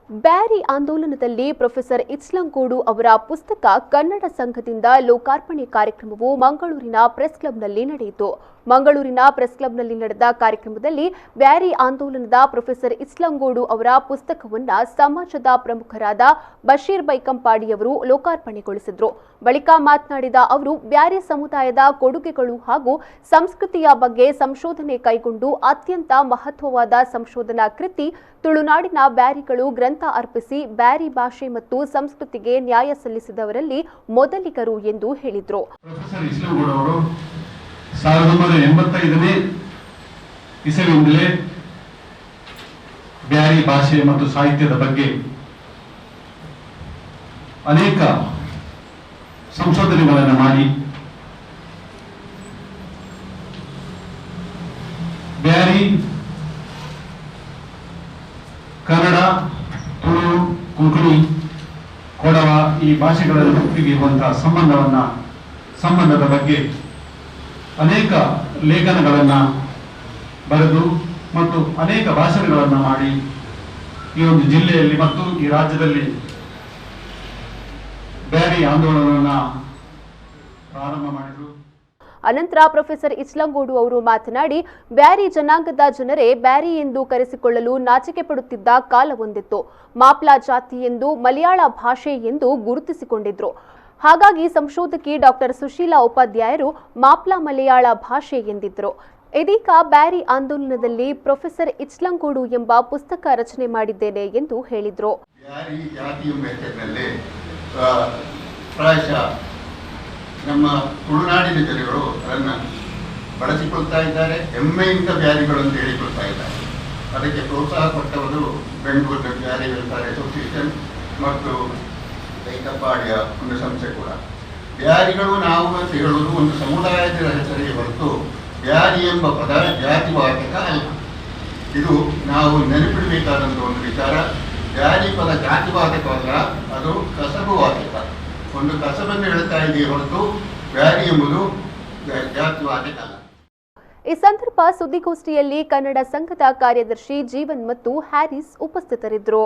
ಬ್ಯಾರಿ ಆಂದೋಲನದಲ್ಲಿ ಪ್ರೊಫೆಸರ್ ಇಚ್ಲಂಗೋಡು ಅವರ ಪುಸ್ತಕ ಕನ್ನಡ ಸಂಘದಿಂದ ಲೋಕಾರ್ಪಣೆ ಕಾರ್ಯಕ್ರಮವು ಮಂಗಳೂರಿನ ಪ್ರೆಸ್ ಕ್ಲಬ್ನಲ್ಲಿ ನಡೆಯಿತು. ಮಂಗಳೂರಿನ ಪ್ರೆಸ್ ಕ್ಲಬ್ನಲ್ಲಿ ನಡೆದ ಕಾರ್ಯಕ್ರಮದಲ್ಲಿ ಬ್ಯಾರಿ ಆಂದೋಲನದ ಪ್ರೊಫೆಸರ್ ಇಚ್ಲಂಗೋಡು ಅವರ ಪುಸ್ತಕವನ್ನು ಸಮಾಜದ ಪ್ರಮುಖರಾದ ಬಶೀರ್ ಬೈಕಂಪಾಡಿಯವರು ಲೋಕಾರ್ಪಣೆಗೊಳಿಸಿದರು. ಬಳಿಕ ಮಾತನಾಡಿದ ಅವರು ಬ್ಯಾರಿ ಸಮುದಾಯದ ಕೊಡುಗೆಗಳು ಹಾಗೂ ಸಂಸ್ಕೃತಿಯ ಬಗ್ಗೆ ಸಂಶೋಧನೆ ಕೈಗೊಂಡು ಅತ್ಯಂತ ಮಹತ್ವವಾದ ಸಂಶೋಧನಾ ಕೃತಿ ತುಳುನಾಡಿನ ಬ್ಯಾರಿಗಳು ಗ್ರಂಥ ಅರ್ಪಿಸಿ ಬ್ಯಾರಿ ಭಾಷೆ ಮತ್ತು ಸಂಸ್ಕೃತಿಗೆ ನ್ಯಾಯ ಸಲ್ಲಿಸಿದವರಲ್ಲಿ ಮೊದಲಿಗರು ಎಂದು ಹೇಳಿದರು. 1985ನೇ ಇಸವಿಯಿಂದಲೇ ಬ್ಯಾರಿ ಭಾಷೆ ಮತ್ತು ಸಾಹಿತ್ಯದ ಬಗ್ಗೆ ಅನೇಕ ಸಂಶೋಧನೆಗಳನ್ನು ಮಾಡಿ ಬ್ಯಾರಿ, ಕನ್ನಡ, ತುಳು, ಕೊಂಕಣಿ, ಕೊಡವ ಈ ಭಾಷೆಗಳ ನಡುವೆ ಇರುವಂತಹ ಸಂಬಂಧದ ಬಗ್ಗೆ ಅನೇಕ ಲೇಖನಗಳನ್ನು ಬರೆದು ಮತ್ತು ಅನೇಕ ಭಾಷಣಗಳನ್ನು ಮಾಡಿ ಈ ಒಂದು ಜಿಲ್ಲೆಯಲ್ಲಿ ಮತ್ತು ಈ ರಾಜ್ಯದಲ್ಲಿ ಬ್ಯಾರಿ ಆಂದೋಲನವನ್ನು ಪ್ರಾರಂಭ ಮಾಡಿದರು. ಅನಂತರ ಪ್ರೊಫೆಸರ್ ಇಚ್ಲಂಗೋಡು ಅವರು ಮಾತನಾಡಿ, ಬ್ಯಾರಿ ಜನಾಂಗದ ಜನರೇ ಬ್ಯಾರಿ ಎಂದು ಕರೆಸಿಕೊಳ್ಳಲು ನಾಚಿಕೆ ಪಡುತ್ತಿದ್ದ ಕಾಲವೊಂದಿತ್ತು. ಮಾಪ್ಲಾ ಜಾತಿ ಎಂದು, ಮಲಯಾಳ ಭಾಷೆ ಎಂದು ಗುರುತಿಸಿಕೊಂಡಿದ್ರು. ಹಾಗಾಗಿ ಸಂಶೋಧಕಿ ಡಾಕ್ಟರ್ ಸುಶೀಲಾ ಉಪಾಧ್ಯಾಯರು ಮಾಪ್ಲಾ ಮಲಯಾಳ ಭಾಷೆ ಎಂದಿದ್ರು. ಇದೀಗ ಬ್ಯಾರಿ ಆಂದೋಲನದಲ್ಲಿ ಪ್ರೊಫೆಸರ್ ಇಚ್ಲಂಗೋಡು ಎಂಬ ಪುಸ್ತಕ ರಚನೆ ಮಾಡಿದ್ದೇನೆ ಎಂದು ಹೇಳಿದರು. ನಮ್ಮ ತುಳುನಾಡಿನ ಜನಗಳು ಅದನ್ನು ಬಳಸಿಕೊಳ್ತಾ ಇದ್ದಾರೆ. ಹೆಮ್ಮೆಯಿಂದ ಬ್ಯಾರಿಗಳು ಅಂತ ಹೇಳಿಕೊಳ್ತಾ ಇದ್ದಾರೆ. ಅದಕ್ಕೆ ಪ್ರೋತ್ಸಾಹ ಕೊಟ್ಟವರು ಬೆಂಗಳೂರಿನ ಬ್ಯಾರಿ ವೆಲ್ಫೇರ್ ಅಸೋಸಿಯೇಷನ್ ಮತ್ತು ಬೈಕಂಪಾಡಿಯ ಒಂದು ಸಂಸ್ಥೆ ಕೂಡ. ಬ್ಯಾರಿಗಳು ನಾವು ಅಂತ ಹೇಳುವುದು ಒಂದು ಸಮುದಾಯದ ಹೆಸರಿಗೆ ಹೊರತು ಬ್ಯಾರಿ ಎಂಬ ಪದ ಜಾತಿವಾಚಕ ಅಲ್ಲ. ಇದು ನಾವು ನೆನಪಿಡಬೇಕಾದಂಥ ಒಂದು ವಿಚಾರ. ಬ್ಯಾರಿ ಪದ ಜಾತಿವಾಚಕವಲ್ಲ, ಅದು ಕಸಬುವಾಚಕ. ಒಂದು ಕಸಬನ್ನು ಹೇಳ್ತಾ ಇದೆಯೇ ಹೊರತು ಬ್ಯಾರಿ ಎಂಬುದು ಜಾತಿವಾಚಕ ಅಲ್ಲ. ಈ ಸಂದರ್ಭ ಸುದ್ದಿಗೋಷ್ಠಿಯಲ್ಲಿ ಕನ್ನಡ ಸಂಘದ ಕಾರ್ಯದರ್ಶಿ ಜೀವನ್ ಮತ್ತು ಹ್ಯಾರಿಸ್ ಉಪಸ್ಥಿತರಿದ್ದರು.